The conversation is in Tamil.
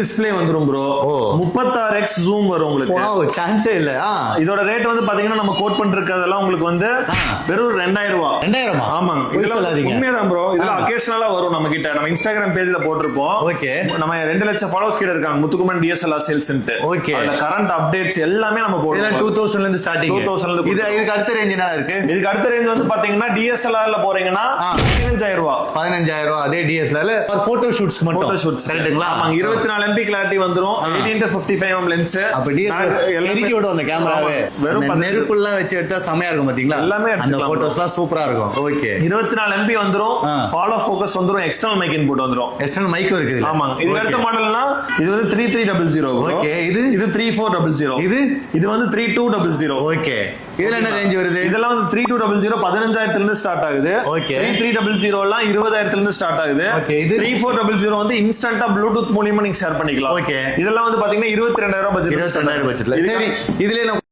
டிஸ்ப்ளே வந்துரும் ப்ரோ. 36x ஜூம் வரும் உங்களுக்கு. வாவ், சான்ஸே இல்ல. இதோட ரேட் வந்து பாத்தீங்கன்னா நம்ம கோட் பண்ணிருக்கிறதெல்லாம் உங்களுக்கு வந்து வெறும் 2000 ரூபாய். 2000? ஆமாங்க, இதெல்லாம் உண்மைதான் ப்ரோ. இதெல்லாம் அகேஷனலா வரும் நம்ம கிட்ட. நம்ம இன்ஸ்டாகிராம் பேஜ்ல போட்டிருப்போம். ஓகே. நம்ம 2 லட்சம் ஃபாலோவர்ஸ் கிட்ட இருக்காங்க முத்துக்குமன் DSLR சேல்ஸ்ன்ட்டு. ஓகே. அந்த கரண்ட் அப்டேட்ஸ் எல்லாமே நம்ம போடுறோம். 2000 ல இருந்து ஸ்டார்டிங். 2000 ல இதுக்கு அடுத்த ரேஞ்ச் என்ன இருக்கு? இதுக்கு அடுத்த ரேஞ்ச் வந்து பாத்தீங்கன்னா DSLR ல போறீங்கன்னா 15000 ரூபாய். 15000 ரூபாய். அதே DSLR ல போட்டோ ஷூட்ஸ் மட்டும். போட்டோ ஷூட்ஸ் கரெக்ட்டுங்களா? ஆமாங்க, 24 MP கிளாரிட்டி வந்துரும். 18-55 mm லென்ஸ். அப்ப DSLR எரிக்கி விடும் அந்த கேமராவே. வெறும் நெருப்புலாம் வச்சு எடுத்தா செமையா இருக்கும் பாத்தீங்களா? எல்லாமே அந்த போட்டோஸ்லாம் சூப்பரா இருக்கும். ஓகே. 24 MP வந்துரும். ஃபாலோ ஃபோக்கஸ் வந்துரும். எக்ஸ்டர்னல் மைக் இன்புட் வந்துரும். எக்ஸ்டர்னல் மைக் இருக்கு இதுல. ஆமாங்க. இது அடுத்த மாடல்னா இது வந்து 3300. ஓகே. இது 3400. இது வந்து 3200. ஓகே. இதுல என்ன ரேஞ்ச் வருது? இதெல்லாம் வந்து 3200 15000 ல இருந்து ஸ்டார்ட் ஆகுது. ஓகே. 3300 எல்லாம் 20000 ல இருந்து ஸ்டார்ட் ஆகுது. ஓகே. இது 3400 வந்து இன்ஸ்டன்ட்டா ப்ளூடூத் மூலமா நீங்க ஷேர் பண்ணிக்கலாம். ஓகே. இதெல்லாம் வந்து பாத்தீங்கன்னா 22000 பட்ஜெட். 22000 பட்ஜெட்ல. சரி, இதுல